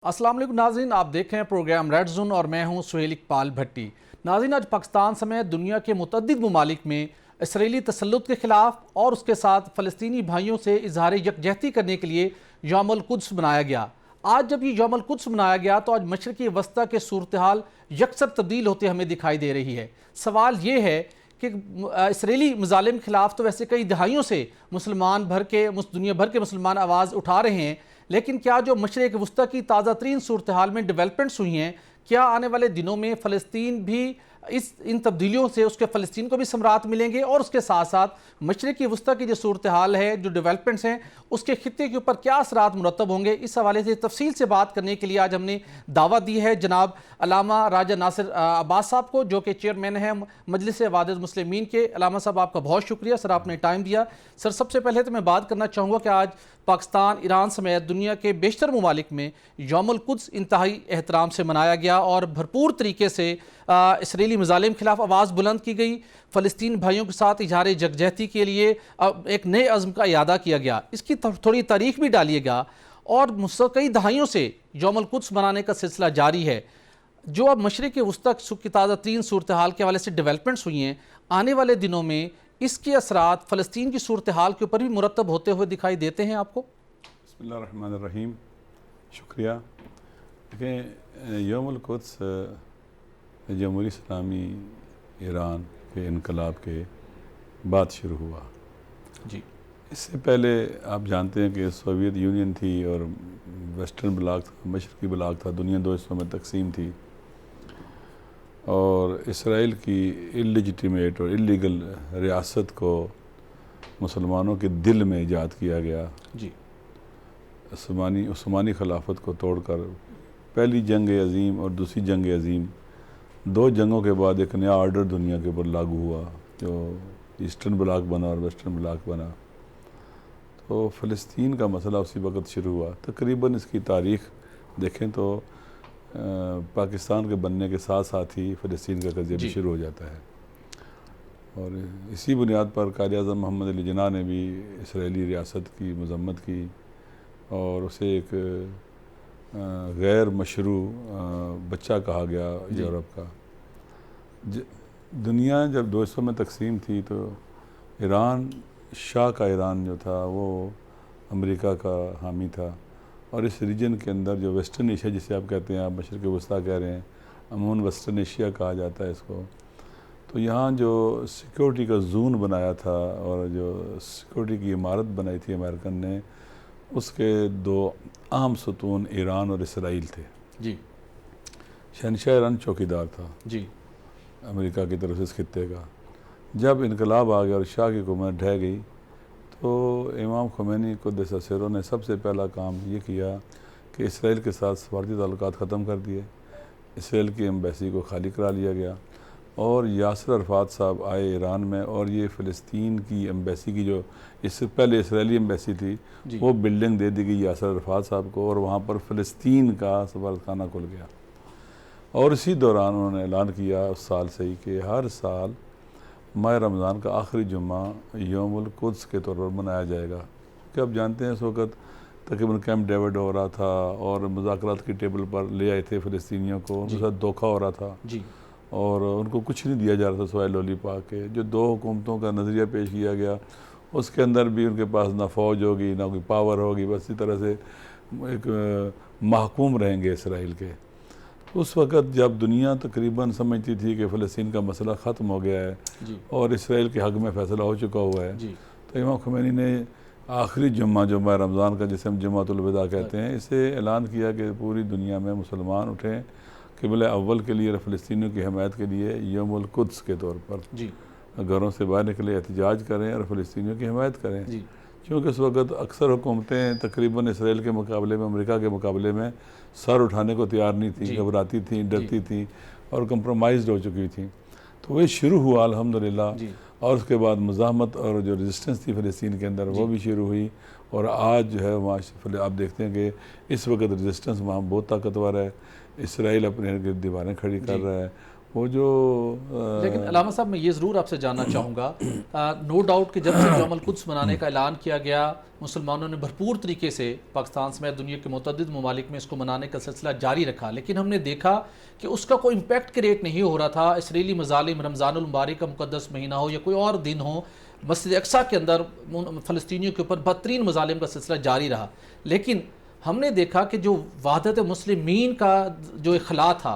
अस्सलाम वालेकुम नाज़रीन, आप देख रहे हैं प्रोग्राम रेड जोन और मैं हूं सुहेल इकबाल भट्टी। नाज़रीन, आज पाकिस्तान समेत दुनिया के मुतअद्दिद ममालिक में इसराइली तसल्लुत के खिलाफ और उसके साथ फ़लस्तीनी भाइयों से इजहार यकजहती करने के लिए यौमुल कुद्स मनाया गया। आज जब ये यौमुल कुद्स मनाया गया तो आज मशरक़ी वस्ता के सूरत हाल यकसर तब्दील होते हमें दिखाई दे रही है। सवाल ये है कि इसराइली मज़ालिम के खिलाफ तो वैसे कई दहाइयों से दुनिया भर के मुसलमान आवाज़ उठा रहे हैं, लेकिन क्या जो मशरिक़ वस्ता की ताज़ा तरीन सूरत हाल में डेवलपमेंट्स हुई हैं, क्या आने वाले दिनों में फ़लस्तीन भी इन तब्दीलियों से उसके फ़लस्तीन को भी समरात मिलेंगे और उसके साथ साथ मशरिक़ वस्ता की जो सूरत हाल है, जो डेवलपमेंट्स हैं, उसके खित्ते के ऊपर क्या असरात मुरतब होंगे? इस हवाले से तफसील से बात करने के लिए आज हमने दावत दी है जनाब अल्लामा राजा नासिर अब्बास साहब को, जो कि चेयरमैन हैं मजलिस वादिद मुस्लिमीन के। अल्लामा साहब, आपका बहुत शुक्रिया सर, आपने टाइम दिया। सर, सबसे पहले तो मैं बात करना चाहूँगा कि आज पाकिस्तान, ईरान समेत दुनिया के बेशतर ममालिक में यौमुल कुद्स इंतहाई एहतराम से मनाया गया और भरपूर तरीके से इसराइली मज़ालिम के खिलाफ आवाज़ बुलंद की गई। फ़लस्तीन भाइयों के साथ इजहार यकजहती के लिए एक नए अज़्म का इयादा किया गया, इसकी थोड़ी तारीख भी डालिएगा। और कई दहाइयों से यौमुल कुद्स मनाने का सिलसिला जारी है। जो अब मशरिक़ वस्ता की ताज़ा तरीन सूरत हाल के हवाले से डेवलपमेंट्स हुई हैं, आने वाले दिनों में इसके असरात फ़लस्तीन की सूरत हाल के ऊपर भी मुरतब होते हुए दिखाई देते हैं आपको? बिस्मिल्लाहिर्रहमानिर्रहीम, शुक्रिया। देखें, यौमुल कुद्स जमहूरी इस्लामी ईरान के इनकलाब के बाद शुरू हुआ जी। इससे पहले आप जानते हैं कि सोवियत यूनियन थी और वेस्टर्न ब्लॉक था, मशरक़ी ब्लॉक था, दुनिया दो हिस्सों में तकसीम थी और इसराइल की इल्लेजिटिमेट और इलीगल रियासत को मुसलमानों के दिल में ईजाद किया गया। जी। उस्मानी खिलाफत को तोड़कर पहली जंग अज़ीम और दूसरी जंग अज़ीम, दो जंगों के बाद एक नया आर्डर दुनिया के ऊपर लागू हुआ, जो ईस्टर्न ब्लॉक बना और वेस्टर्न ब्लॉक बना। तो फ़लस्तीन का मसला उसी वक्त शुरू हुआ। तकरीबन इसकी तारीख़ देखें तो पाकिस्तान के बनने के साथ साथ ही फ़लस्तीन का कज़िया भी शुरू हो जाता है और इसी बुनियाद पर कायद-ए-आज़म मोहम्मद अली जिन्ना ने भी इसराइली रियासत की मज़म्मत की और उसे एक गैर मशरू बच्चा कहा गया यूरोप का। दुनिया जब दो हिस्सों में तकसीम थी तो ईरान, शाह का ईरान जो था वो अमेरिका का हामी था और इस रीजन के अंदर जो वेस्टर्न एशिया जिसे आप कहते हैं, आप मशरिक़ वस्ता कह रहे हैं, अमूमन वेस्टर्न एशिया कहा जाता है इसको। तो यहाँ जो सिक्योरिटी का जून बनाया था और जो सिक्योरिटी की इमारत बनाई थी अमेरिकन ने, उसके दो अहम सतून ईरान और इसराइल थे। जी। शहनशाह ईरान चौकीदार था जी। अमेरिका की तरफ से इस खित्ते का। जब इनकलाब आ गया और शाह की हुकूमत ढह गई तो इमाम ख़ुमैनी क़ुद्दस सिर्रों ने सबसे पहला काम ये किया कि इसराइल के साथ सफारती ताल्लुकात ख़त्म कर दिए। इसराइल की एम्बेसी को खाली करा लिया गया और यासिर अरफ़ात साहब आए ईरान में और ये फ़लस्तीन की एम्बेसी की जो इससे पहले इसराइली एम्बेसी थी वो बिल्डिंग दे दी गई यासिर अरफ़ात साहब को और वहाँ पर फ़लस्तीन का सफारतखाना खुल गया। और इसी दौरान उन्होंने ऐलान किया उस साल से ही कि हर साल माह रमज़ान का आखिरी जुम्मा यौमुल कुद्स के तौर पर मनाया जाएगा। कि आप जानते हैं इस वक्त तकरीबन कैंप डेविड हो रहा था और मुज़ाकरात की टेबल पर ले आए थे फ़लस्तीनियों को, उनके साथ धोखा हो रहा था जी। और उनको कुछ नहीं दिया जा रहा था सिवाय लॉलीपॉप के। जो दो हुकूमतों का नज़रिया पेश किया गया उसके अंदर भी उनके पास ना फ़ौज होगी ना कोई पावर होगी, बस इसी तरह से एक महकूम रहेंगे इसराइल के। उस वक़्त जब दुनिया तकरीबन समझती थी कि फ़लस्तीन का मसला ख़त्म हो गया है और इसराइल के हक़ में फ़ैसला हो चुका हुआ है, तो इमाम ख़ुमैनी ने आखिरी जुम्मा जो माह रमज़ान का जिसे हम जुम्मतुल विदा कहते हैं, इसे ऐलान किया कि पूरी दुनिया में मुसलमान उठें क़िबला अव्वल के लिए और फ़लस्तीनियों की हमायत के लिए यौमुल कुद्स के तौर पर घरों से बाहर निकले, एहतजाज करें और फ़लस्तीनियों की हमायत करें। क्योंकि उस वक़्त अक्सर हुकूमतें तकरीबन इसराइल के मुकाबले में, अमेरिका के मुकाबले में सर उठाने को तैयार नहीं थी, घबराती थी, डरती थी और कंप्रोमाइज़ हो चुकी थी। तो वही शुरू हुआ अल्हम्दुलिल्लाह और उसके बाद मुज़ाहमत और जो रेजिस्टेंस थी फ़लस्तीन के अंदर वो भी शुरू हुई और आज जो है वहाँ आप देखते हैं कि इस वक्त रेजिस्टेंस वहाँ बहुत ताकतवर है। इसराइल अपने गिर्द दीवारें खड़ी कर रहा है वो जो लेकिन अलामा साहब मैं ये ज़रूर आपसे जानना चाहूँगा, नो डाउट कि जब से यौमुल कुद्स मनाने का ऐलान किया गया, मुसलमानों ने भरपूर तरीके से पाकिस्तान समेत दुनिया के मुतअद्दिद ममालिक में इसको मनाने का सिलसिला जारी रखा, लेकिन हमने देखा कि उसका कोई इम्पैक्ट क्रिएट नहीं हो रहा था। इसराइली मज़ालिम, रमज़ानुल मुबारक का मुक़द्दस महीना हो या कोई और दिन हो, मस्जिद अक्सा के अंदर फ़लस्तीनियों के ऊपर बदतरीन मज़ालिम का सिलसिला जारी रहा। लेकिन हमने देखा कि जो वहदत मुस्लिमीन का जो इखला था,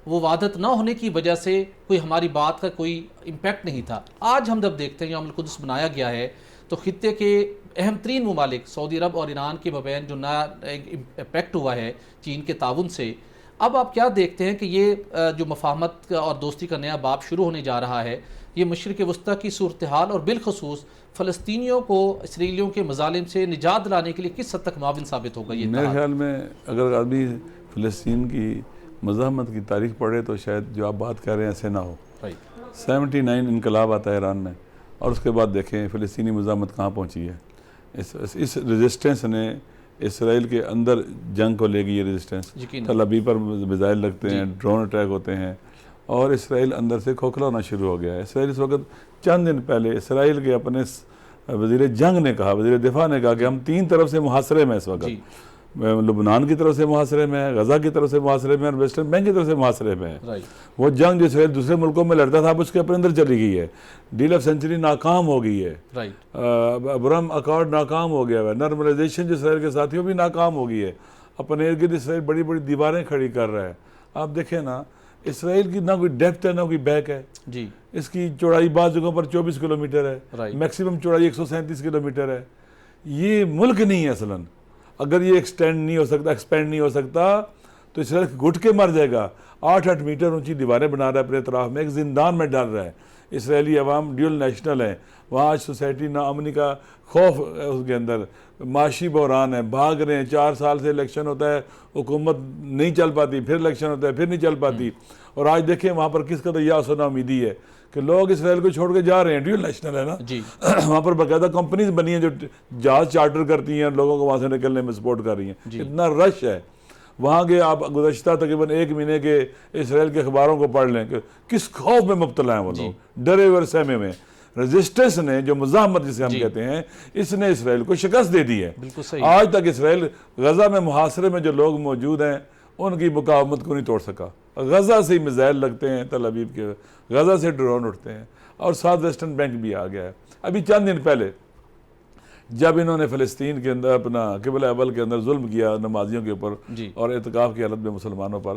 वो वहदत ना होने की वजह से कोई हमारी बात का कोई इम्पैक्ट नहीं था। आज हम जब देखते हैं यौमुल कुद्स मनाया गया है तो खित्ते के अहम तरीन ममालिक सऊदी अरब और ईरान के मबैन जो नया इम्पैक्ट हुआ है चीन के ताउन से, अब आप क्या देखते हैं कि ये जो मफाहमत और दोस्ती का नया बाब शुरू होने जा रहा है, ये मशरिक़ वस्ता की सूरत हाल और बिलखसूस फ़लस्तीनियों को इसराइलियों के मज़ालिम से निजात दिलाने के लिए किस हद तक माविन साबित होगा? ये मेरे ख्याल में अगर आदमी फ़लस्तीन की मज़ाहमत की तारीख पढ़े तो शायद जो आप बात कर रहे हैं ऐसे ना हो। 79 इनकलाब आता है ईरान में, और उसके बाद देखें फ़लस्तीनी मज़ाहमत कहाँ पहुँची है। इस रेजिस्टेंस ने इसराइल के अंदर जंग को ले गई। ये रेजिस्टेंस तल अबीब पर मिज़ाइल लगते हैं, ड्रोन अटैक होते हैं, और इसराइल अंदर से खोखला होना शुरू हो गया है। इसराइल इस वक्त चंद दिन पहले इसराइल के अपने वज़ीर जंग ने कहा, वज़ीर दिफा ने कहा कि हम 3 तरफ से मुहासरे में इस वक्त, लुबनान की तरफ से मुहासरे में है, गज़ा की तरफ से मुहासरे में, और वेस्टर्न बैंक की तरफ से मुहासरे में है। वो जंग जो इसराइल दूसरे मुल्कों में लड़ता था अब उसके अपने अंदर चली गई है। डील ऑफ सेंचुरी नाकाम हो गई है, अब्राहम अकॉर्ड नाकाम हो गया है, नॉर्मलाइजेशन जो इसराइल के साथियों भी नाकाम हो गई है। अपने इर्द गिर्द इसराइल बड़ी बड़ी दीवारें खड़ी कर रहा है। आप देखें ना, इसराइल की ना कोई डेप्थ है ना कोई बैक है जी। इसकी चौड़ाई बाज़ जगहों पर 24 किलोमीटर है, मैक्सिमम चौड़ाई 137 किलोमीटर है। ये मुल्क नहीं है असलन। अगर ये एक्सपेंड नहीं हो सकता तो इसराइल घुट के मर जाएगा। 8-8 मीटर ऊंची दीवारें बना रहा है अपने अतराफ में, एक जिंदान में डाल रहा है। इसराइली अवाम ड्यूल नेशनल है, वहाँ आज सोसाइटी नाअमनी का खौफ है, उसके अंदर माशी बहरान है, भाग रहे हैं। 4 साल से इलेक्शन होता है, हुकूमत नहीं चल पाती, फिर इलेक्शन होता है, फिर नहीं चल पाती। और आज देखें वहाँ पर किस कदर यास और नाउमीदी है कि लोग इसराइल को छोड़ के जा रहे हैं। ड्यूल नेशनल है ना जी। वहाँ पर बाकायदा कंपनीज बनी हैं जो जहाज चार्टर करती हैं, लोगों को वहाँ से निकलने में सपोर्ट कर रही हैं। इतना रश है वहाँ के। आप गुज़श्ता तकरीबन 1 महीने के इसराइल के अखबारों को पढ़ लें कि किस खौफ में मुब्तला हैं वो लोग, डरे हुए सहमे में। रेजिस्टेंस ने, जो मुज़ाहमत जिसे हम कहते हैं, इसने इसराइल को शिकस्त दे दी है। आज तक इसराइल गज़ा में मुहासरे में जो लोग मौजूद हैं उनकी मुकावमत को नहीं तोड़ सका। गज़ा से ही मिज़ाइल लगते हैं, तल अबीब के गज़ा से ड्रोन उठते हैं, और साथ वेस्टर्न बैंक भी आ गया है। अभी चंद दिन पहले जब इन्होंने फ़लस्तीन के अंदर अपना क़िबला अव्वल के अंदर जुल्म किया नमाजियों के ऊपर और एतकाफ़ की हालत में मुसलमानों पर,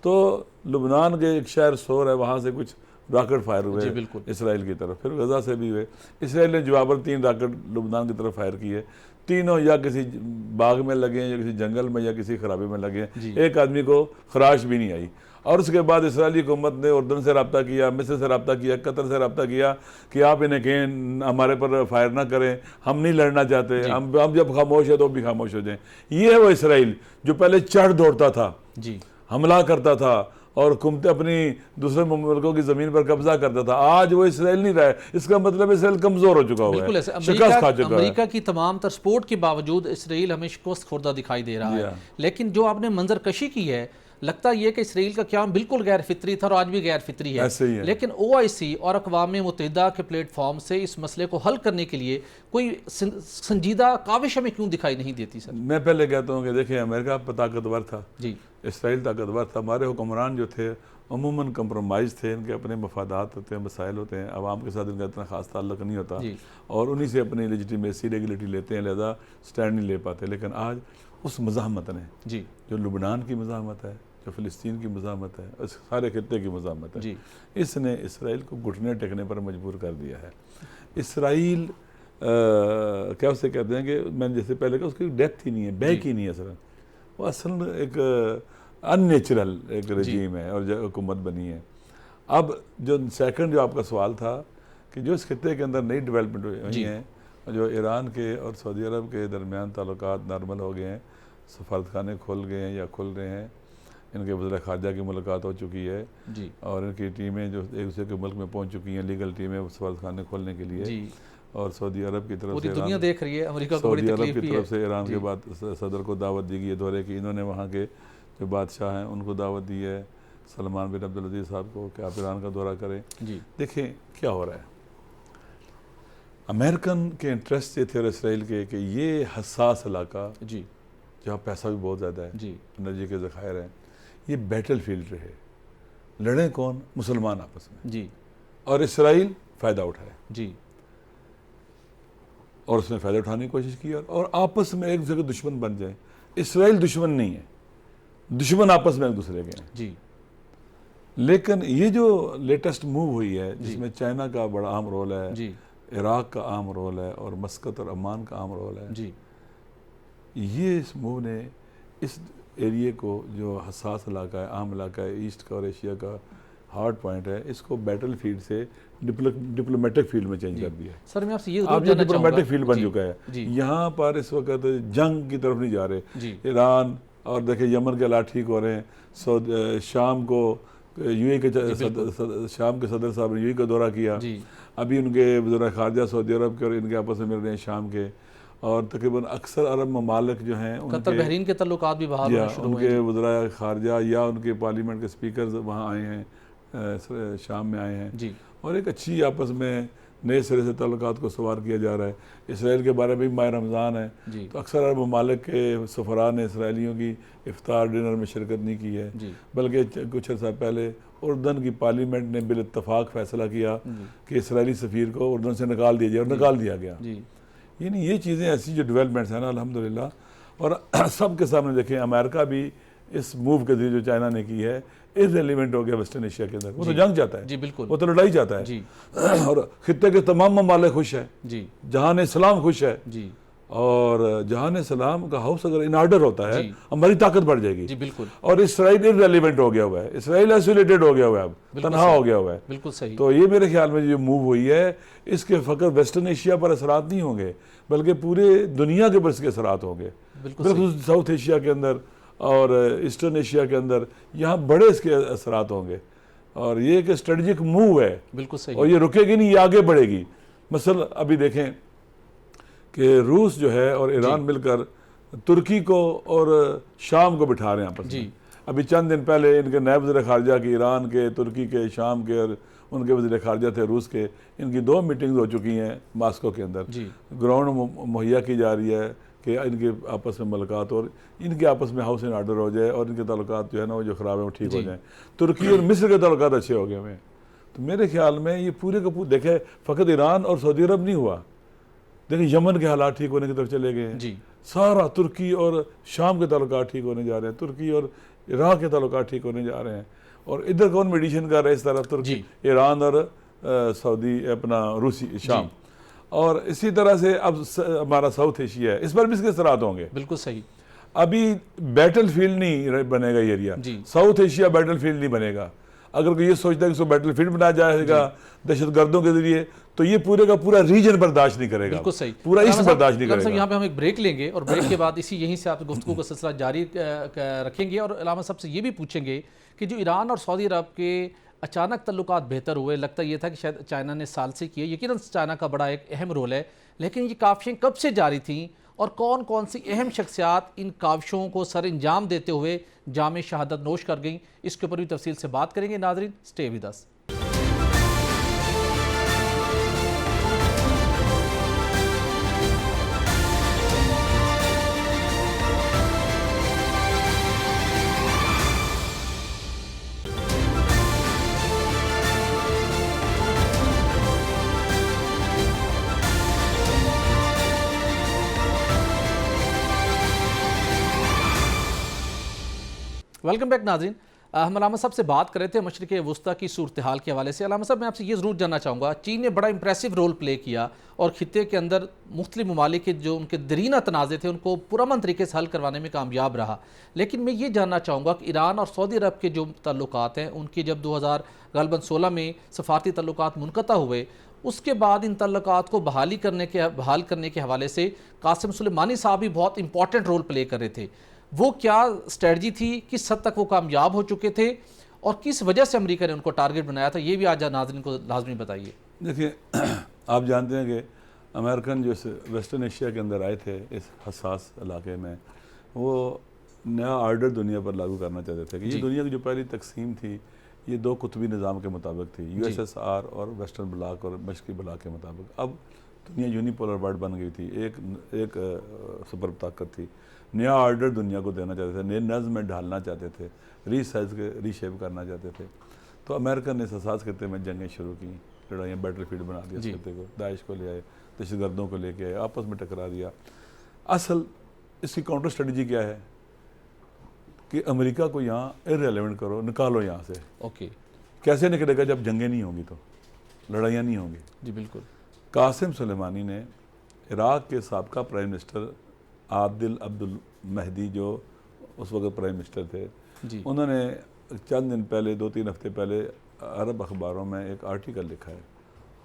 तो लुबनान के एक शहर सोर है, वहाँ से कुछ रॉकेट फायर हुए इसराइल की तरफ, फिर गज़ा से भी हुए। इसराइल ने जवाबन 3 रॉकेट लुबनान की तरफ फायर किए। तीनों या किसी बाग में लगे हैं, या किसी जंगल में, या किसी खराबे में लगे हैं। एक आदमी को खराश भी नहीं आई। और उसके बाद इसराइली हुकूमत ने उर्दन से रब्ता किया, मिस्र से रब्ता किया, कतर से रब्ता किया कि आप इन्हें कहें हमारे पर फायर ना करें, हम नहीं लड़ना चाहते, हम जब खामोश है तो भी खामोश हो जाएं। ये है वो इसराइल जो पहले चढ़ दौड़ता था जी, हमला करता था और हुकूमतें अपनी दूसरे मुल्कों की ज़मीन पर कब्जा करता था। आज वो इसराइल नहीं रहा है। इसका मतलब इसराइल कमज़ोर हो चुका हुआ है, शिकस्त खा चुका है। अमेरिका की तमाम तर सपोर्ट के बावजूद इसराइल हमें शिकस्त खुर्दा दिखाई दे रहा है। लेकिन जो आपने मंजर कशी की है, लगता यह कि इसराइल का क़याम बिल्कुल गैर फितरी था और आज भी गैर फितरी है। लेकिन OIC और अक़वाम मुत्तहिदा के प्लेटफॉर्म से इस मसले को हल करने के लिए कोई संजीदा काविश हमें क्यों दिखाई नहीं देती? सर, मैं पहले कहता हूँ कि देखिए, अमेरिका ताकतवर था जी, इसराइल ताकतवर था। हमारे हुक्मरान जो थे अमूमन कंप्रोमाइज़ थे, इनके अपने मफादात होते हैं, मसाइल होते हैं, आवाम के साथ इनका इतना ख़ास ताल्लुक़ नहीं होता और उन्हीं से अपनी लेजिटिमेसी रेगुलेटी लेते हैं, लिहाजा स्टैंड नहीं ले पाते। लेकिन आज उस मज़ाहमत ने जी, जो लुबनान की मज़ाहमत है, जो फ़लस्तीन की मज़ाहमत है, उस सारे खित्ते की मज़ाहमत है, इसने इसराइल को घुटने टेकने पर मजबूर कर दिया है। इसराइल क्या उसे कहते हैं कि मैंने जैसे पहले कहा, उसकी डेप्थ ही नहीं है, बैक ही नहीं है। असल वो असल एक अननेचुरल एक रजीम है और जो हुकूमत बनी है। अब जो सेकंड जो आपका सवाल था कि जो इस खित्ते के अंदर नई डेवलपमेंट हुई हैं, जो ईरान के और सऊदी अरब के दरमियान ताल्लुकात नॉर्मल हो गए हैं, सफारतखाने खुल गए हैं या खुल रहे हैं, इनके वज़ीर ख़ारजा की मुलाकात हो चुकी है जी, और इनकी टीमें जो एक दूसरे के मुल्क में पहुँच चुकी हैं, लीगल टीमें सफारतखाने खोलने के लिए जी। और सऊदी अरब की तरफ से दुनिया देख रही है, अमेरिका को सऊदी अरब की तरफ से ईरान के बाद सदर को दावत दी गई है दौरे की। इन्होंने वहाँ के जो बादशाह हैं उनको दावत दी है। सलमान बिन अब्दुल अजीज़ साहब को कि आप ईरान का दौरा करें। जी देखें क्या हो रहा है। अमेरिकन के इंटरेस्ट ये थे और इसराइल के कि ये हसास इलाका जी जहाँ पैसा भी बहुत ज़्यादा है, जी एनर्जी के ज़खायर हैं, ये बैटल फील्ड रहे। लड़े कौन? मुसलमान आपस में, जी और इसराइल फ़ायदा उठाए जी और उसने फ़ायदा उठाने की कोशिश की और आपस में एक दूसरे के दुश्मन बन जाए। इसराइल दुश्मन नहीं है, दुश्मन आपस में एक दूसरे के हैं। जी लेकिन ये जो लेटेस्ट मूव हुई है जिसमें चाइना का बड़ा अहम रोल है, जी इराक का अहम रोल है और मस्कत और अमान का अहम रोल है, जी ये इस मूव ने इस एरिए को जो हसास इलाका है, अहम इलाका है, ईस्ट का और एशिया का हार्ड पॉइंट है, इसको बैटल फील्ड से डिप्लोमेटिक फील्ड में चेंज कर दिया है। सर मैं आपसे ये अब जरूर ये जानना डिप्लोमेटिक चाहूंगा। फील्ड बन जी, चुका है। जी यहाँ पर इस वक्त जंग की तरफ नहीं जा रहे। जी ईरान और देखिए यमन के हालात ठीक हो रहे हैं। शाम को यूएई के शाम के सदर साहब ने यूएई का दौरा किया। जी अभी उनके वज़ीर ख़ारजा सऊदी अरब के और इनके आपस में मिल रहे हैं शाम के, और तकरीबन अक्सर अरब ममालिक जो हैं कतर बहरीन के तल्लुकात भी बहाल होने शुरू हुए उनके हैं। वज़ीर ख़ारजा या उनके पार्लियामेंट के स्पीकर वहाँ आए हैं, शाम में आए हैं, जी और एक अच्छी आपस में नए सिरे से ताल्लुकात को सवार किया जा रहा है। इसराइल के बारे में भी माह रमज़ान है, जी तो अक्सर अरब ममालिक के सफ़रा ने इसराइलियों की इफ्तार डिनर में शिरकत नहीं की है, जी बल्कि कुछ अर्सा पहले उर्दन की पार्लियामेंट ने बिल इत्तफाक फैसला किया कि इसराइली सफ़ीर को उर्दन से निकाल दिया जाए, और निकाल दिया गया। जी यानी ये चीज़ें ऐसी जो डेवलपमेंट्स हैं ना अल्हम्दुलिल्लाह, और सबके सामने देखें अमेरिका भी इस मूव के जरिए जो चाइना ने की है इररिलेवेंट हो गया वेस्टर्न एशिया के अंदर। वो तो जंग चाहता है, जी बिल्कुल वो तो लड़ाई चाहता है, जी और खित्ते के तमाम ममालिक खुश हैं, जी जहान इस्लाम खुश है, जी और जहान इस्लाम का हाउस अगर इन ऑर्डर होता है जी। हमारी ताकत बढ़ जाएगी। जी बिल्कुल और इसराइल इररिलेवेंट हो गया हुआ है, इसराइल आइसोलेटेड हो गया हुआ है, अब बिल्कुल तनहा सही। हो गया हुआ है। बिल्कुल सही। तो ये मेरे ख्याल में जो मूव हुई है इसके फ़कत वेस्टर्न एशिया पर असरात नहीं होंगे, बल्कि पूरे दुनिया के ऊपर इसके असरात होंगे। बिल्कुल सही। बिल्कुल साउथ एशिया के अंदर और ईस्टर्न एशिया के अंदर यहाँ बड़े इसके असरात होंगे, और ये एक स्ट्रेटजिक मूव है, बिल्कुल सही। और ये रुकेगी नहीं, ये आगे बढ़ेगी। मसल अभी देखें कि रूस जो है और ईरान मिलकर तुर्की को और शाम को बिठा रहे हैं आपस जी में। अभी चंद दिन पहले इनके नायब वज़ीर ख़ारजा की ईरान के, तुर्की के, शाम के, और उनके वज़ीर ख़ारजा थे रूस के, इनकी 2 मीटिंग्स हो चुकी हैं मास्को के अंदर। जी ग्राउंड मुहैया की जा रही है कि इनके आपस में मुलाकात और इनके आपस में हाउस इन ऑर्डर हो जाए, और इनके ताल्लुकात जो है ना वो जो ख़राब है वो ठीक हो जी। जाए। तुर्की और मिस्र के ताल्लुकात अच्छे हो गए हुए हैं। तो मेरे ख्याल में ये पूरे का पूरे देखे फ़कत ईरान और सऊदी अरब नहीं हुआ, देखिए यमन के हालात ठीक होने की तरफ चले गए हैं। जी सारा तुर्की और शाम के ताल्लुकात ठीक होने जा रहे हैं, तुर्की और इराक के ताल्लुकात ठीक होने जा रहे हैं, और इधर कौन मेडिशन कर रहा है इस तरफ? तुर्की, जी। ईरान और सऊदी अपना रूसी शाम। और इसी तरह से अब हमारा साउथ एशिया है, इस पर भी इसके असरात होंगे। बिल्कुल सही। अभी बैटल फील्ड नहीं बनेगा ये एरिया, जी। साउथ एशिया बैटल फील्ड नहीं बनेगा। अगर कोई ये सोचता है कि इसको बैटल फील्ड बनाया जाएगा दहशत गर्दों के जरिए, तो ये पूरे का पूरा रीजन बर्दाश्त नहीं करेगा। बिल्कुल सही। पूरा ईस्ट बर्दाश्त नहीं इलामा साहब, करेगा। यहाँ पे हम एक ब्रेक लेंगे और ब्रेक के बाद इसी यहीं से आप गुफ्तगू का सिलसिला जारी रखेंगे, और इलामा साहब से ये भी पूछेंगे कि जो ईरान और सऊदी अरब के अचानक तल्लुकात बेहतर हुए, लगता ये था कि शायद चाइना ने साल से किए, यकीनन चाइना का बड़ा एक अहम रोल है, लेकिन ये काविशें कब से जारी थीं और कौन कौन सी अहम शख्सियात इन काविशों को सर अंजाम देते हुए जाम शहादत नोश कर गईं, इसके ऊपर भी तफसील से बात करेंगे। नाजरीन, stay with us. Welcome back नाज़रीन। हम अलामा साहब से बात कर रहे थे मशरिक़ वुस्ता की सूरत हाल के हवाले से। अलामा साहब, मैं आपसे ये ज़रूर जानना चाहूँगा, चीन ने बड़ा इंप्रेसिव रोल प्ले किया और खित्ते के अंदर मुख्तलिफ ममालिक के जो उनके दरीना तनाज़े थे उनको पुरअमन तरीके से हल करवाने में कामयाब रहा। लेकिन मैं ये जानना चाहूँगा कि ईरान और सऊदी अरब के जो ताल्लुकात हैं उनकी जब 2016 में सफारती ताल्लुकात मुनक़ता हुए, उसके बाद इन ताल्लुकात को बहाल करने के हवाले से कासिम सुलेमानी साहब भी बहुत इंपॉर्टेंट रोल प्ले कर रहे थे। वो क्या स्ट्रेटजी थी, किस हद तक वो कामयाब हो चुके थे और किस वजह से अमेरिका ने उनको टारगेट बनाया था, ये भी आज नाज़रीन को लाजमी बताइए। देखिए, आप जानते हैं कि अमेरिकन जो वेस्टर्न एशिया के अंदर आए थे इस हसास इलाके में, वो नया आर्डर दुनिया पर लागू करना चाहते थे कि ये जी। दुनिया की जो पहली तकसीम थी ये दो कुतुबी निज़ाम के मुताबिक थी, यूएसएसआर और वेस्टर्न ब्लॉक और मशरक़ी ब्लॉक के मुताबिक। अब दुनिया यूनिपोलर वर्ल्ड बन गई थी, एक सुपर ताकत थी। नया आर्डर दुनिया को देना चाहते थे, नए नज़्म में ढालना चाहते थे, रीशेप करना चाहते थे। तो अमेरिका ने एहसास खत्े में जंगें शुरू की, लड़ाइयाँ, बैटल फील्ड बना दिया इस खत्े को, दाइश को ले आए, दहशतगर्दों को लेके आए, आपस में टकरा दिया। असल इसकी काउंटर स्ट्रेटजी क्या है कि अमेरिका को यहाँ इररिलेवेंट करो, निकालो यहाँ से। ओके, कैसे निकलेगा? जब जंगें नहीं होंगी तो, लड़ाइयाँ नहीं होंगी। जी बिल्कुल। कासिम सुलेमानी ने इराक़ के साबका प्राइम मिनिस्टर आदिल अब्दुल महदी जो उस वक्त प्राइम मिनिस्टर थे, जी। उन्होंने चंद दिन पहले, 2-3 हफ्ते पहले अरब अखबारों में एक आर्टिकल लिखा है।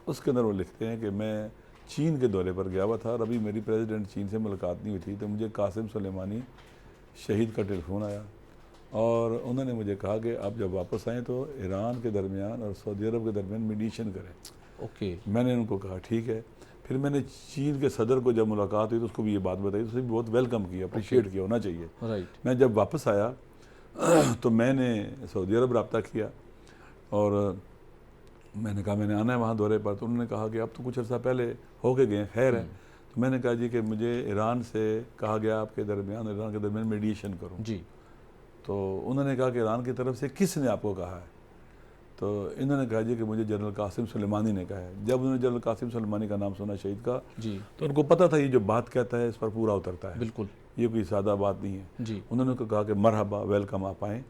उसके अंदर वो लिखते हैं कि मैं चीन के दौरे पर गया हुआ था और अभी मेरी प्रेसिडेंट चीन से मुलाकात नहीं हुई थी, तो मुझे कासिम सुलेमानी शहीद का टेलीफोन आया और उन्होंने मुझे कहा कि आप जब वापस आएँ तो ईरान के दरमियान और सऊदी अरब के दरमियान मीडिएशन करें। ओके। मैंने उनको कहा ठीक है। फिर मैंने चीन के सदर को जब मुलाकात हुई तो उसको भी ये बात बताई, तो उसने भी बहुत वेलकम किया, अप्रिशिएट किया, होना चाहिए। राइट। मैं जब वापस आया तो मैंने सऊदी अरब रब्ता किया और मैंने कहा मैंने आना है वहाँ दौरे पर। तो उन्होंने कहा कि अब तो कुछ अर्सा पहले हो के गए, खैर है। तो मैंने कहा जी कि मुझे ईरान से कहा गया आपके दरमियान, ईरान के दरमियान मीडिएशन करूँ। जी। तो उन्होंने कहा कि ईरान की तरफ से किसने आपको कहा है? तो इन्होंने कहा जी कि मुझे जनरल कासिम सुलेमानी ने कहा है। जब उन्होंने जनरल कासिम सुलेमानी का नाम सुना, शहीद का, जी, तो उनको पता था ये जो बात कहता है इस पर पूरा उतरता है, बिल्कुल। ये कोई सादा बात नहीं है। जी। उन्होंने उनको कहा कि मरहबा, वेलकम, आप आएँ।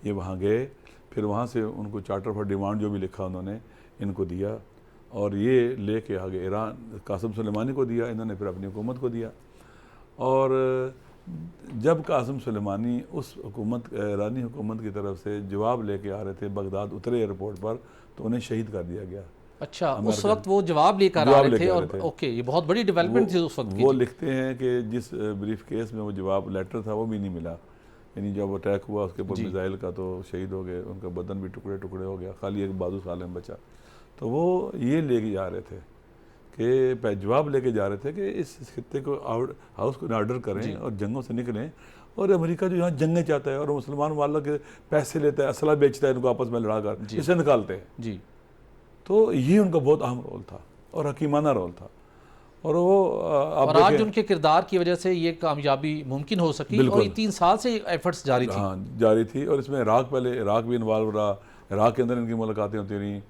ये वहाँ गए, फिर वहाँ से उनको चार्टर फॉर डिमांड जो भी लिखा उन्होंने इनको दिया और ये लेके आगे ईरान कासिम सुलेमानी को दिया, इन्होंने फिर अपनी हुकूमत को दिया। और जब कासिम सुलेमानी उस हुकूमत, ईरानी हुकूमत की तरफ से जवाब लेके आ रहे थे, बगदाद उतरे एयरपोर्ट पर, तो उन्हें शहीद कर दिया गया। अच्छा, उस वक्त वो जवाब लेकर आ रहे थे और ओके, ये बहुत बड़ी डेवलपमेंट थी उस वक्त की। वो लिखते हैं कि जिस ब्रीफ केस में वो जवाब लेटर था वो भी नहीं मिला, यानी जब अटैक हुआ उसके ऊपर मिसाइल का तो शहीद हो गए, उनका बदन भी टुकड़े टुकड़े हो गया, खाली एक बाजू सालम बचा। तो वो ये लेके जा रहे थे कि जवाब लेके जा रहे थे कि इस खत्ते को हाउस को ऑर्डर करें और जंगों से निकलें। और अमेरिका जो यहाँ जंगें चाहता है और मुसलमान वालों के पैसे लेता है, असला बेचता है, इनको आपस में लड़ा कर इसे निकालते हैं। जी। तो ये उनका बहुत अहम रोल था और हकीमाना रोल था। और वो और आज उनके किरदार की वजह से ये कामयाबी मुमकिन हो सकी और ये 3 साल से एफर्ट्स जारी थी। हाँ, जारी थी। और इसमें इराक़, पहले इराक़ भी इन्वॉल्व रहा, इराक़ के अंदर इनकी मुलाकातें होती रहीं,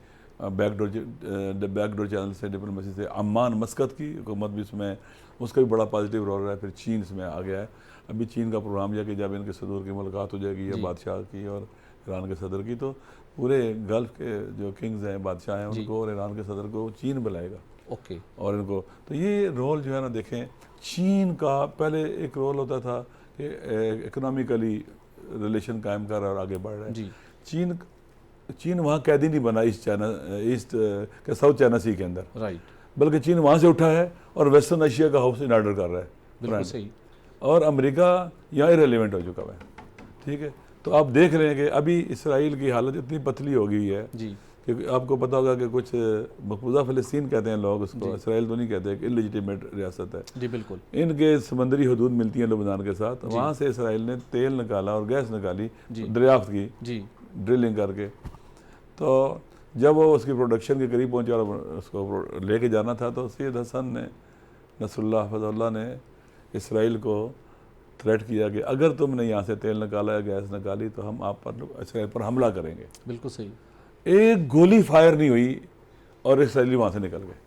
बैकडोर चैनल से, डिप्लोमेसी से। अम्मान मस्कत की हुकूमत भी इसमें, उसका भी बड़ा पॉजिटिव रोल रहा है। फिर चीन इसमें आ गया है। अभी चीन का प्रोग्राम यह कि जब इनके सदर की मुलाकात हो जाएगी या बादशाह की और ईरान के सदर की, तो पूरे गल्फ़ के जो किंग्स हैं, बादशाह हैं, उनको और ईरान के सदर को चीन बुलाएगा। ओके। और इनको तो ये रोल जो है ना, देखें चीन का पहले एक रोल होता था कि इकोनॉमिकली रिलेशन कायम कर और आगे बढ़ रहा है। चीन वहाँ कैदी नहीं बना ईस्ट के साउथ चाइना सी के अंदर, राइट, बल्कि चीन वहाँ से उठा है और वेस्टर्न एशिया का हाउस इन ऑर्डर कर रहा है। बिल्कुल सही। और अमेरिका यहाँ इरेलीवेंट हो चुका है। ठीक है, तो आप देख रहे हैं कि अभी इसराइल की हालत इतनी पतली हो गई है जी, क्योंकि आपको पता होगा कि कुछ मकबूजा फ़लस्तीन कहते हैं लोग उसको, इसराइल तो नहीं कहते, एक इलिजिटिमेट रियासत है। जी बिल्कुल। इनके समंदरी हदूद मिलती हैं लबनान के साथ, वहाँ से इसराइल ने तेल निकाला और गैस निकाली, दरियाफ्त की जी, ड्रिलिंग करके। तो जब वो उसकी प्रोडक्शन के करीब पहुँचा और उसको लेके जाना था, तो सैयद हसन ने, नसरुल्लाह हफ़ज़ुल्लाह ने इसराइल को थ्रेट किया कि अगर तुमने यहाँ से तेल निकाला या गैस निकाली तो हम आप पर, इसराइल पर हमला करेंगे। बिल्कुल सही। एक गोली फायर नहीं हुई और इसराइली वहाँ से निकल गए।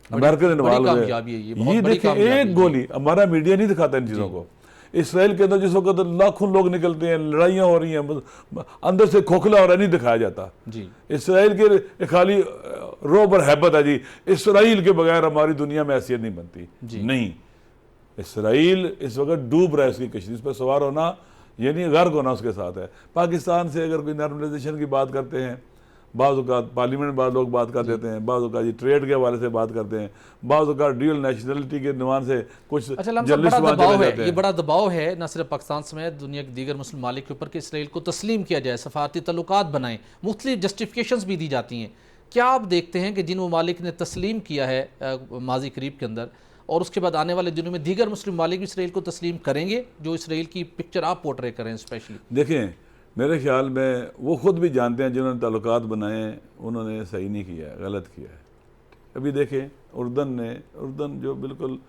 अमेरिका ने इन्वॉल्व हुए। ये देखें, एक गोली, हमारा मीडिया नहीं दिखाता इन चीज़ों को। इसराइल के अंदर जिस वक्त लाखों लोग निकलते हैं, लड़ाइयाँ हो रही हैं, अंदर से खोखला हो रहा है, नहीं दिखाया जाता जी। इसराइल के खाली रोब और हैबत है जी, इसराइल के बगैर हमारी दुनिया में हैसियत नहीं बनती। नहीं, इसराइल इस वक्त डूब रहा है, इसकी कश्ती, इस पर सवार होना यानी गर्क होना उसके साथ है। पाकिस्तान से अगर कोई नॉर्मलाइजेशन की बात करते हैं, बाज़ औक़ात पार्लियामेंट में लोग बात कर देते हैं, बाज़ औक़ात ये ट्रेड के हवाले से बात करते हैं, बाज़ औक़ात ड्यूअल नेशनलिटी के नुमान से कुछ जर्नलिस्ट वहाँ चले जाते हैं। ये बड़ा दबाव है न सिर्फ पाकिस्तान समेत दुनिया के दीगर मुस्लिम मालिक के ऊपर कि इसराइल को तस्लीम किया जाए, सफारती तल्लुकात बनाएं, मुख्तलिफ जस्टिफिकेशंस भी दी जाती हैं। क्या आप देखते हैं कि जिन ममालिक ने तस्लीम किया है माजी करीब के अंदर, और उसके बाद आने वाले दिनों में दीगर मुस्लिम ममालिक भी इसराइल को तस्लीम करेंगे, जो इसराइल की पिक्चर आप पोर्ट्रे करें स्पेशली? देखें, मेरे ख्याल में वो ख़ुद भी जानते हैं जिन्होंने ताल्लुकात बनाए हैं उन्होंने सही नहीं किया है, गलत किया है। अभी देखें उर्दन जो बिल्कुल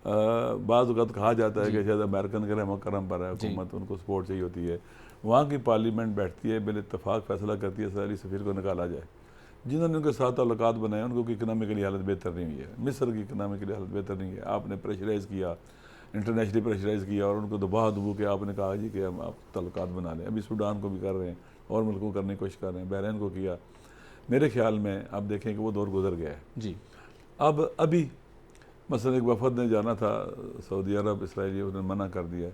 बाज़ वक़्त कहा जाता है कि शायद अमेरिकन के रहम करम पर है हुकूमत, उनको सपोर्ट चाहिए होती है, वहाँ की पार्लियामेंट बैठती है, बिल इत्तफाक़ फैसला करती है इसराइली सफ़ीर को निकाला जाए। जिन्होंने उनके साथ ताल्लुकात बनाए उनको इकनॉमिकली हालत बेहतर नहीं हुई है, मिस्र की इकनॉमिकली हालत बेहतर नहीं है। आपने प्रेशराइज़ किया, इंटरनेशनली प्रेशराइज़ किया और उनको दबा दबू के आपने कहा जी कि हम आप ताल्लुकात बना लें। अभी सूडान को भी कर रहे हैं और मुल्कों को करने की कोशिश कर रहे हैं, बहरीन को किया। मेरे ख्याल में आप देखें कि वो दौर गुजर गया है जी। अब अभी मसलन एक वफद ने जाना था सऊदी अरब, इसराइली उन्होंने मना कर दिया।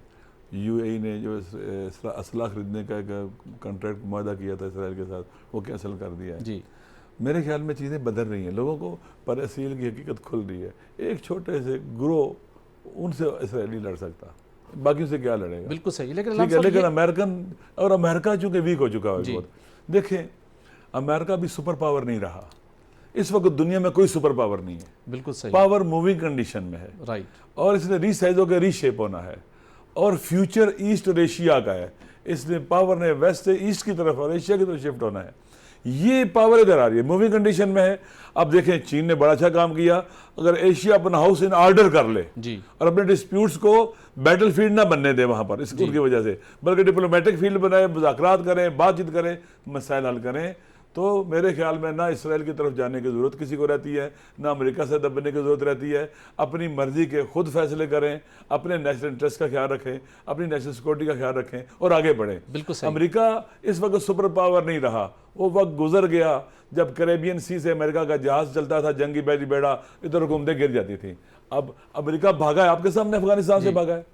UAE ने जो असला ख़रीदने का एक कॉन्ट्रैक्ट मुआहदा किया था इसराइल के साथ, वो कैंसिल कर दिया है जी। मेरे ख्याल में चीज़ें बदल रही हैं, लोगों को पैलेस्टीन की हकीकत खुल रही है। एक छोटे से ग्रोह उनसे इसराइली लड़ सकता, बाकी से क्या लड़ेगा? बिल्कुल सही। लेकिन लेकिन अमेरिकन और अमेरिका चूँकि वीक हो चुका है बहुत। देखें, अमेरिका भी सुपर पावर नहीं रहा, इस वक्त दुनिया में कोई सुपर पावर नहीं है। बिल्कुल सही। पावर मूविंग कंडीशन में है, राइट। और इसने रीसाइज होकर रीशेप होना है और फ्यूचर ईस्ट और एशिया का है। इसने पावर ने वेस्ट से ईस्ट की तरफ और एशिया की तरफ शिफ्ट होना है। ये पावर इधर आ रही है, मूविंग कंडीशन में है। अब देखें, चीन ने बड़ा अच्छा काम किया। अगर एशिया अपना हाउस इन ऑर्डर कर ले जी, और अपने डिस्प्यूट्स को बैटल फील्ड ना बनने दे वहां पर इसकी वजह से, बल्कि डिप्लोमेटिक फील्ड बनाए, मुज़ाकरात करें, बातचीत करें, मसाइल हल करें, तो मेरे ख्याल में ना इसराइल की तरफ जाने की ज़रूरत किसी को रहती है, ना अमेरिका से दबने की ज़रूरत रहती है। अपनी मर्ज़ी के खुद फैसले करें, अपने नेशनल इंटरेस्ट का ख्याल रखें, अपनी नेशनल सिक्योरिटी का ख्याल रखें और आगे बढ़ें। बिल्कुल सही। अमेरिका इस वक्त सुपर पावर नहीं रहा, वो वक्त गुजर गया जब कैरेबियन सी से अमेरिका का जहाज़ चलता था, जंगी बैरी बेड़ा, इधर हुकूमतें गिर जाती थी। अब अमेरिका भागा है, आपके सामने अफगानिस्तान से भागा है।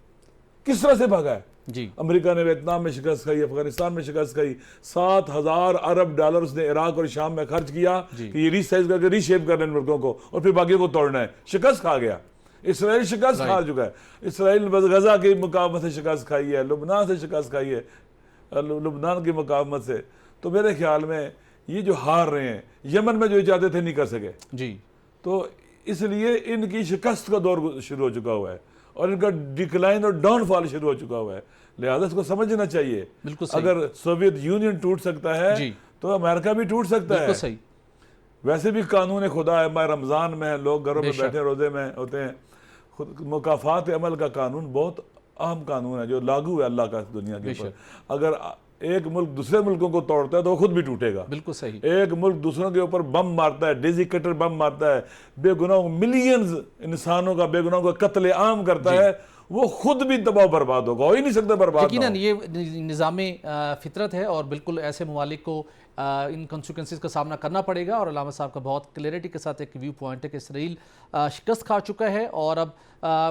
किस तरह से भागा है जी? अमेरिका ने वियतनाम में शिकस्त खाई, अफगानिस्तान में शिकस्त खाई, 7,000 अरब डॉलर उसने इराक और शाम में खर्च किया कि ये रीसाइज करके रीशेप करने इन मुल्कों को और फिर बाकी को तोड़ना है। शिकस्त खा गया इसराइल, शिकस्त खा चुका है इसराइल। गजा की मुकावमत से शिकस्त खाई है, लुबनान से शिकस्त खाई है, लुबनान की मुकावमत से। तो मेरे ख्याल में ये जो हार रहे हैं, यमन में जो चाहते थे नहीं कर सके जी, तो इसलिए इनकी शिकस्त का दौर शुरू हो चुका हुआ है और इनका डिक्लाइन और डाउनफॉल शुरू हो चुका हुआ है। लिहाजा इसको समझना चाहिए। बिल्कुल सही। अगर सोवियत यूनियन टूट सकता है तो अमेरिका भी टूट सकता है। बिल्कुल सही। वैसे भी कानून खुदा है, रमज़ान में लोग घरों में बैठे रोजे में होते हैं। मुकाफात अमल का कानून बहुत अहम कानून है जो लागू है अल्लाह का दुनिया के ऊपर। अगर एक मुल्क दूसरे मुल्कों को तोड़ता है तो वो खुद भी टूटेगा। बिल्कुल सही। एक मुल्क दूसरों के ऊपर बम मारता है, डेजिकेटर बम मारता है, बेगुनाह मिलियंस इंसानों का बेगुनाह का कत्ले आम करता है, वो खुद भी तबाह बर्बाद होगा, हो ही नहीं सकता बर्बाद। यकीनन ये निज़ामे फितरत है और बिल्कुल ऐसे ममालिक को इन कॉन्सिक्वेंसेस का सामना करना पड़ेगा। और अल्लामा साहब का बहुत क्लैरिटी के साथ एक व्यू पॉइंट है कि इसराइल शिकस्त खा चुका है और अब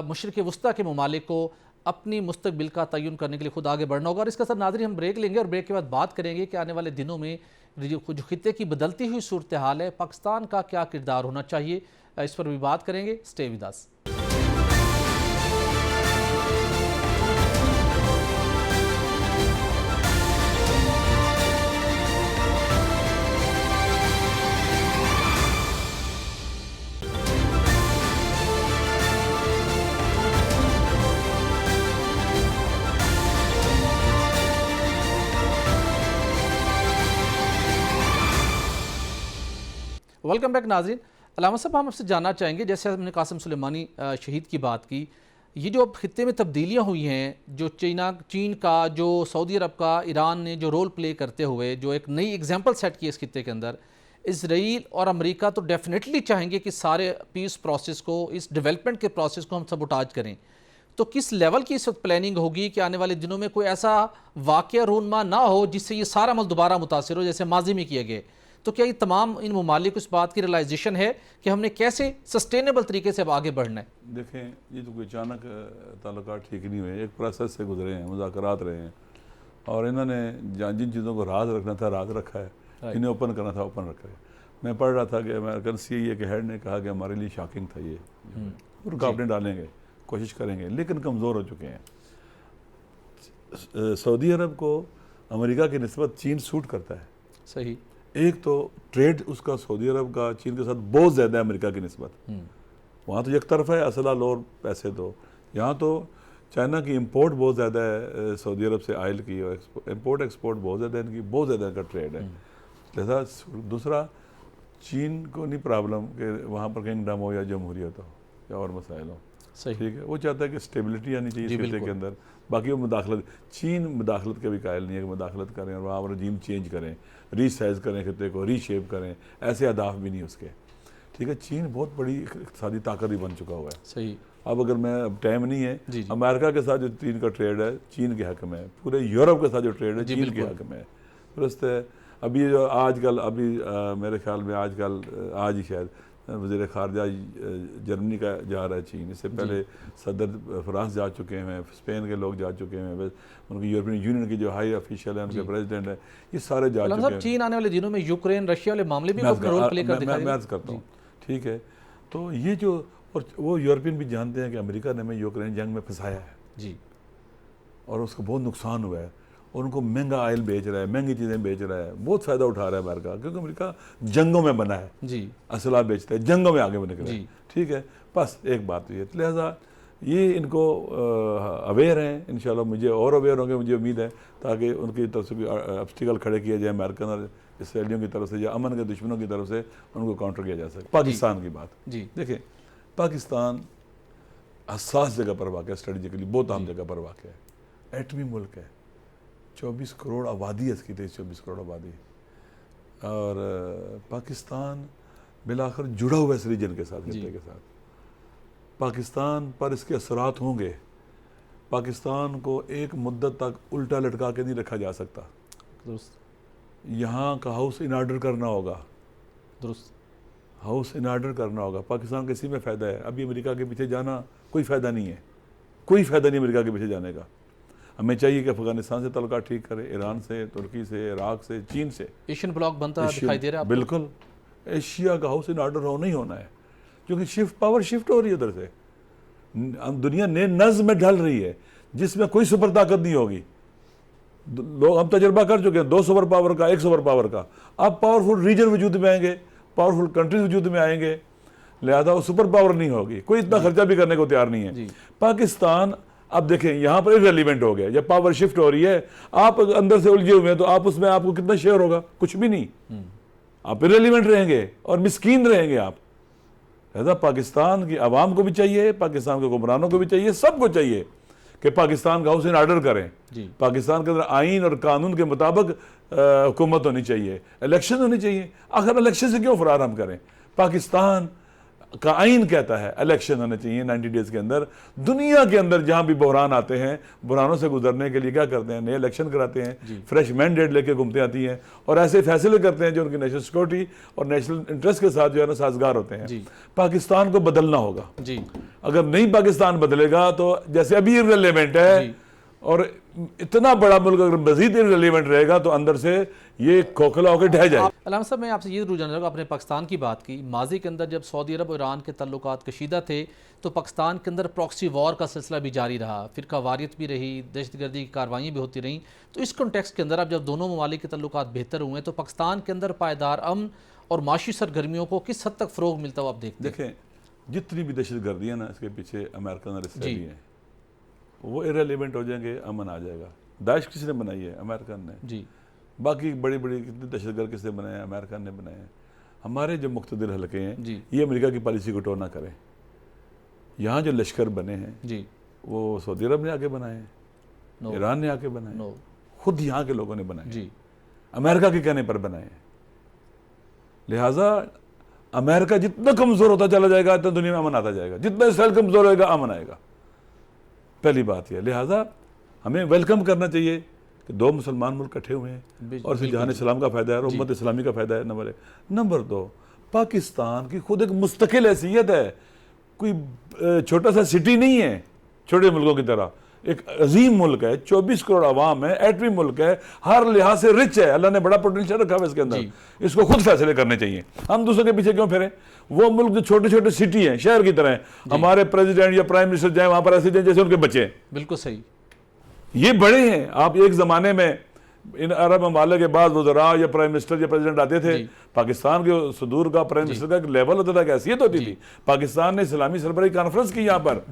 मशरिक़ वस्ता के ममालिक को अपनी मुस्तकबिल का तयन करने के लिए खुद आगे बढ़ना होगा। और इसके साथ नाज़रीन हम ब्रेक लेंगे और ब्रेक के बाद बात करेंगे कि आने वाले दिनों में जो खित्ते की बदलती हुई सूरत हाल है, पाकिस्तान का क्या किरदार होना चाहिए, इस पर भी बात करेंगे। Stay with us. Welcome back नाज़रीन। अल्लामा साहब, हम आपसे जानना चाहेंगे, जैसे हमने कासिम सुलेमानी शहीद की बात की, ये जो अब खित्ते में तब्दीलियाँ हुई हैं, जो चीन का, जो सऊदी अरब का, ईरान ने जो रोल प्ले करते हुए जो एक नई एग्जांपल सेट की इस खित्ते के अंदर, इसराइल और अमेरिका तो डेफिनेटली चाहेंगे कि सारे पीस प्रोसेस को, इस डेवलपमेंट के प्रोसेस को हम सबुटाज करें। तो किस लेवल की इस वक्त प्लानिंग होगी कि आने वाले दिनों में कोई ऐसा वाक़या रूनमा ना हो जिससे ये सारा अमल दोबारा मुतासिर हो जैसे माजी में किए गए? तो क्या ये तमाम इन ममालिक को इस बात की रियलाइजेशन है कि हमने कैसे सस्टेनेबल तरीके से अब आगे बढ़ना है? देखें, ये तो कोई अचानक ताल्लुकात ठीक नहीं हुए, एक प्रोसेस से गुजरे हैं, मुज़ाकरात रहे हैं और इन्होंने जिन चीज़ों को राज रखना था राज रखा है, इन्हें ओपन करना था ओपन रखा है। मैं पढ़ रहा था कि अमेरिकन CIA के हेड ने कहा कि हमारे लिए शॉकिंग था ये, रुकावटें डालेंगे, कोशिश करेंगे, लेकिन कमज़ोर हो चुके हैं। सऊदी अरब को अमेरिका की निस्बत चीन सूट करता है। सही। एक तो ट्रेड उसका सऊदी अरब का चीन के साथ बहुत ज़्यादा है अमेरिका की निस्बत। वहाँ तो एक तरफा है, असला लो और पैसे दो। यहाँ तो चाइना की इंपोर्ट बहुत ज़्यादा है सऊदी अरब से ऑयल की, और इंपोर्ट एक्सपोर्ट बहुत ज़्यादा है इनकी, बहुत ज़्यादा इनका ट्रेड है। लिहाजा दूसरा, चीन को नहीं प्रॉब्लम कि वहाँ पर किंगडम हो या जमहूरियत हो या और मसाइल हो, सही, ठीक है। वो चाहता है कि स्टेबिलिटी आनी चाहिए जी, इस खिते बिल्कुल। के अंदर। बाकी वो मुदाखलत, चीन मुदाखलत के भी कायल नहीं है कि मुदाखलत करें और वहाँ पर रजीम चेंज करें, रीसाइज करें खिते को, रीशेप करें, ऐसे अहदाफ भी नहीं उसके, ठीक है। चीन बहुत बड़ी इक़्तिसादी ताकत भी बन चुका हुआ है। सही, अब अगर मैं, अब टाइम नहीं है, जी, जी। अमेरिका के साथ जो चीन का ट्रेड है चीन के हक में है, पूरे यूरोप के साथ जो ट्रेड है जी, चीन के बिल्कुल। हक में है, दुरुस्त है। अभी जो आजकल अभी मेरे ख्याल में आजकल आज ही शायद वज़ीर ख़ारजा जर्मनी का जा रहा है चीन। इससे पहले सदर फ्रांस जा चुके हैं, स्पेन के लोग जा चुके हैं, उनकी यूरोपियन यूनियन की जो हाई ऑफिशियल है, उनके प्रेसिडेंट है, ये सारे जा चुके हैं। चीन आने वाले दिनों में यूक्रेन रशिया वाले मामले भी अपना रोल प्ले कर दिखाएगा। मैं अर्ज़ करता हूँ, ठीक है। तो ये जो, और वो यूरोपियन भी जानते हैं कि अमेरिका ने हमें यूक्रेन जंग में फंसाया है जी, और उसको बहुत नुकसान हुआ है, और उनको महंगा ऑयल बेच रहा है, महंगी चीज़ें बेच रहा है, बहुत फ़ायदा उठा रहा है अमेरिका, क्योंकि अमेरिका जंगों में बना है, जी, असला बेचता है, जंगों में आगे बने के, जी। ठीक है। बस एक बात ये, लिहाजा ये इनको अवेयर हैं, इंशाल्लाह मुझे और अवेयर होंगे, मुझे उम्मीद है, ताकि उनकी तरफ से भी ऑब्स्टिकल खड़े किए जाए अमेरिकन और इसराइलियों की तरफ से, या अमन के दुश्मनों की तरफ से उनको काउंटर किया जा सके। पाकिस्तान की बात, जी, देखिए पाकिस्तान हसास जगह पर वाक़ है, स्ट्रेटजिकली बहुत अहम जगह पर वाक़ है, एटमी मुल्क है, 24 करोड़ आबादी है इसकी, 24 करोड़ आबादी, और पाकिस्तान बिलाखिर जुड़ा हुआ है इस रीजन के साथ, खिते के साथ। पाकिस्तान पर इसके असरात होंगे। पाकिस्तान को एक मुद्दत तक उल्टा लटका के नहीं रखा जा सकता। दुरुस्त, यहाँ का हाउस इन ऑर्डर करना होगा, दुरुस्त, हाउस इन ऑर्डर करना होगा। पाकिस्तान को इसी में फ़ायदा है, अभी अमेरिका के पीछे जाना कोई फ़ायदा नहीं है, कोई फ़ायदा नहीं अमेरिका के पीछे जाने का। हमें चाहिए कि अफगानिस्तान से तल्लुकात ठीक करे, ईरान से, तुर्की से, इराक से, चीन से। एशियन ब्लॉक बनता दिखाई दे रहा है आपको? बिल्कुल, एशिया का हाउस इन ऑर्डर होना ही होना है, क्योंकि पावर शिफ्ट हो रही है उधर से। दुनिया नए नज़्म में ढल रही है जिसमें कोई सुपर ताकत नहीं होगी। लोग हम तजुर्बा कर चुके हैं 2 सुपर पावर का, 1 सुपर पावर का। अब पावरफुल रीजन वजूद में आएंगे, पावरफुल कंट्रीज वजूद में आएंगे, लिहाजा वो सुपर पावर नहीं होगी, कोई इतना खर्चा भी करने को तैयार नहीं है। पाकिस्तान अब देखें यहाँ पर इररिलेवेंट हो गया, जब पावर शिफ्ट हो रही है, आप अंदर से उलझे हुए हैं, तो आप उसमें आपको कितना शेयर होगा? कुछ भी नहीं, आप इररिलेवेंट रहेंगे और मिस्कीन रहेंगे आप। लिहाजा पाकिस्तान की आवाम को भी चाहिए, पाकिस्तान के हुक्मरानों को भी चाहिए, सबको चाहिए कि पाकिस्तान का हाउस इन ऑर्डर करें। पाकिस्तान के अंदर आइन और कानून के मुताबिक हुकूमत होनी चाहिए, इलेक्शन होनी चाहिए। आखिर इलेक्शन से क्यों फरार हम करें? पाकिस्तान का आइन कहता है इलेक्शन होने चाहिए 90 डेज के अंदर। दुनिया के अंदर जहां भी बहरान आते हैं, बहरानों से गुजरने के लिए क्या करते हैं? नए इलेक्शन कराते हैं, फ्रेश मैंडेट लेके घूमते आती हैं और ऐसे फैसले करते हैं जो उनकी नेशनल सिक्योरिटी और नेशनल इंटरेस्ट के साथ जो है ना साजगार होते हैं। पाकिस्तान को बदलना होगा जी। अगर नहीं पाकिस्तान बदलेगा तो जैसे अभी इररिलेवेंट है, और इतना बड़ा मुल्क अगर मजीद इररिलेवेंट रहेगा तो अंदर से ये खोखला होकर ढह जाए। अलामा साहब, मैं आपसे ये जरूर जानना चाहूँगा, आपने पाकिस्तान की बात की, माजी के अंदर जब सऊदी अरब और ईरान के तल्लुकात कशीदा थे तो पाकिस्तान के अंदर प्रॉक्सी वॉर का सिलसिला भी जारी रहा, फिरका वारियत भी रही, दहशतगर्दी की कार्रवाइयाँ भी होती रहीं। तो इस कॉन्टेक्स्ट के अंदर अब जब दोनों ममालिक के तल्लुकात बेहतर हुए तो पाकिस्तान के अंदर पायदार अमन और माशी सरगर्मियों को किस हद तक फ़रोग मिलता हुआ आप देखते हैं? देखें, जितनी भी दहशतगर्दी है ना, इसके पीछे अमेरिकन और इसराइली हैं, वो इररिलेवेंट हो जाएंगे, अमन आ जाएगा। दाइश किसने बनाई है? अमेरिकन ने जी। बाकी बड़ी बड़ी कितने दहशतगर्द किसने बनाए हैं? अमेरिकन ने बनाए हैं। हमारे जो मुख्तदिर हल्के हैं जी, ये अमेरिका की पॉलिसी को टोना करें। यहाँ जो लश्कर बने हैं जी, वो सऊदी अरब ने आके बनाए हैं, ईरान ने आके बनाए, खुद यहाँ के लोगों ने बनाए जी, अमेरिका के कहने पर बनाए हैं। लिहाजा अमेरिका जितना कमज़ोर होता चला जाएगा इतना दुनिया में अमन आता जाएगा, जितना इसराइल कमज़ोर होगा अमन आएगा। पहली बात यह, लिहाजा हमें वेलकम करना चाहिए कि 2 मुसलमान मुल्क इकट्ठे हुए हैं और फिर जहान इस्लाम का फ़ायदा है और उम्मत इस्लामी का फ़ायदा है। नंबर 2, पाकिस्तान की खुद एक मुस्तकिल हैसियत है, कोई छोटा सा सिटी नहीं है छोटे मुल्कों की तरह, एक अजीम मुल्क है, 24 करोड़ आवाम है, एटमी मुल्क है, हर लिहाज से रिच है, अल्लाह ने बड़ा पोटेंशियल रखा है इसके अंदर। इसको खुद फैसले करने चाहिए, हम दूसरों के पीछे क्यों फिरें? वो मुल्क जो छोटे छोटे सिटी हैं, शहर की तरह, हमारे प्रेसिडेंट या प्राइम मिनिस्टर जाए वहां पर ऐसे जाए जैसे उनके बच्चे। बिल्कुल सही, ये बड़े हैं। आप एक ज़माने में इन अरब ममालिक के बाद वज़रा या प्राइम मिनिस्टर या प्रेसिडेंट आते थे, पाकिस्तान के सदूर का प्राइम मिनिस्टर का एक लेवल होता था, हैसियत होती थी। पाकिस्तान ने इस्लामी सरबराही कॉन्फ्रेंस की यहाँ पर,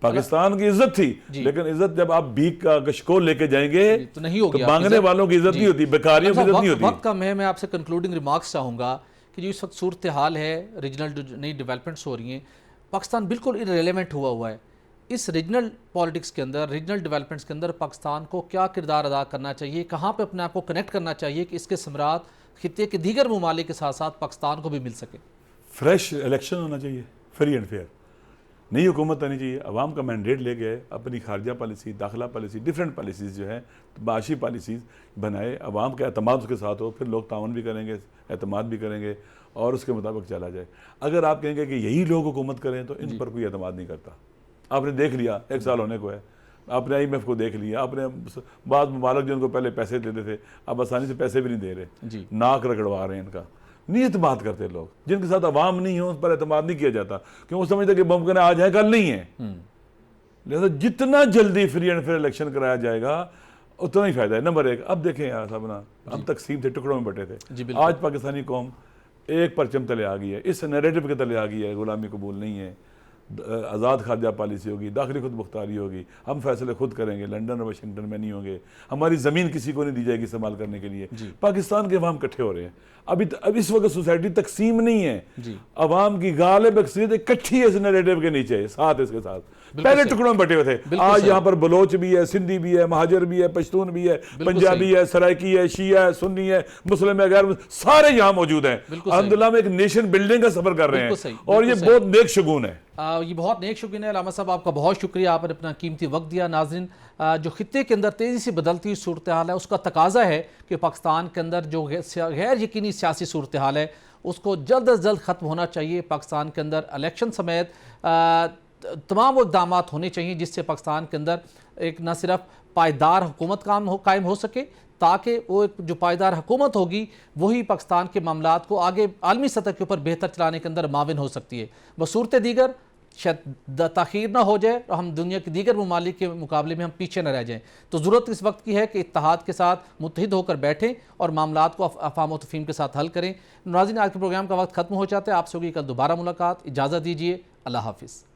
पाकिस्तान की इज्जत थी, लेकिन इज्जत जब आप भीख का गशकोल लेके जाएंगे तो नहीं होगी, तो मांगने वालों की इज्जत नहीं होती, बेकारियों की इज्जत नहीं होती। वक्त कम है, मैं आपसे कंक्लूडिंग रिमार्क्स चाहूँगा कि जो इस वक्त सूरत हाल है, रीजनल जो नई डेवलपमेंट्स हो रही हैं, पाकिस्तान बिल्कुल इररिलेवेंट हुआ है। इस रीजनल पॉलिटिक्स के अंदर, रीजनल डेवलपमेंट्स के अंदर पाकिस्तान को क्या किरदार अदा करना चाहिए, कहाँ पे अपने आप को कनेक्ट करना चाहिए कि इसके समरात खित्ते के दीगर ममालिक के साथ साथ पाकिस्तान को भी मिल सके? फ्रेश इलेक्शन होना चाहिए, फ्री एंड फेयर, नई हुकूमत आनी चाहिए, अवाम का मैंडेट ले गए, अपनी खारजा पॉलिसी, दाखिला पॉलिसी, डिफरेंट पॉलिसीज़ जो है बाशी पॉलिसीज़ बनाए, अवाम का एतमाद उसके साथ हो, फिर लोग तावन भी करेंगे, एतमाद भी करेंगे और उसके मुताबिक चला जाए। अगर आप कहेंगे कि यही लोग हुकूमत करें तो इन पर कोई एतमाद नहीं करता। आपने देख लिया, 1 साल होने को है, आपने IMF को देख लिया, आपने बाद मुबारक जो उनको पहले पैसे देते थे अब आसानी से पैसे भी नहीं दे रहे, नाक रगड़वा रहे हैं इनका, नहीं एतमाद करते लोग। जिनके साथ अवाम नहीं हो उस पर एतमाद नहीं किया जाता, क्यों वो समझते कि मुमकिन आज है कल नहीं है। लिहाजा जितना जल्दी फ्री एंड फेयर इलेक्शन कराया जाएगा उतना ही फायदा है। नंबर 1, अब देखें यार साहब ना, हम तकसीम थे, टुकड़ों में बटे थे, आज पाकिस्तानी कौम एक परचम तले आ गई है, इस नैरेटिव के तले आ गई है, गुलामी कबूल नहीं है, आज़ाद खारजा पॉलिसी होगी, दाखिली खुद मुख्तारी होगी, हम फैसले खुद करेंगे, लंदन और वाशिंगटन में नहीं होंगे, हमारी ज़मीन किसी को नहीं दी जाएगी इस्तेमाल करने के लिए। पाकिस्तान के अवाम इकट्ठे हो रहे हैं, अब इस वक्त सोसाइटी तकसीम नहीं है, अवाम की गालिब अक्सरियत इकट्ठी है इस नैरेटिव के नीचे, साथ इसके साथ पहले टुकड़ों में बटे हुए थे, आज यहाँ पर बलोच भी है, सिंधी भी है, महाजर भी है, पश्तून भी है, पंजाबी है, सराइकी है, शिया है, सुन्नी है, मुस्लिम है, गैर, सारे यहाँ मौजूद हैं। अल्हम्दुलिल्लाह में एक नेशन बिल्डिंग का सफर कर रहे हैं और ये बहुत नेक शगुन है। ये बहुत नेक शगुन है। अलामा साहब आपका बहुत शुक्रिया, आपने अपना कीमती वक्त दिया। नाज़रीन, जो खित्ते के अंदर तेज़ी से बदलती हुई सूरत हाल है उसका तकाजा है कि पाकिस्तान के अंदर जो गैर यकीनी सियासी सूरत हाल है उसको जल्द अज जल्द ख़त्म होना चाहिए। पाकिस्तान के अंदर इलेक्शन समेत तमाम वो इक़दाम होने चाहिए जिससे पाकिस्तान के अंदर एक न सिर्फ पायदार हुकूमत कायम हो सके, ताकि वो एक जो पायदार हुकूमत होगी वही पाकिस्तान के मामलात को आगे आलमी सतह के ऊपर बेहतर चलाने के अंदर माविन हो सकती है। बसूरत दीगर शायद ताख़ीर ना हो जाए और हम दुनिया के दीगर ममालिक के मुकाबले में हम पीछे न रह जाएँ। तो ज़रूरत इस वक्त की है कि इत्तेहाद के साथ मुत्तहिद होकर बैठें और मामलात को अफ़हाम व तफ़हीम के साथ हल करें। नाज़रीन, आज के प्रोग्राम का वक्त ख़त्म हो जाता है, आपसे होगी कल दोबारा मुलाकात। इजाज़त दीजिए, अल्लाह हाफ़िज़।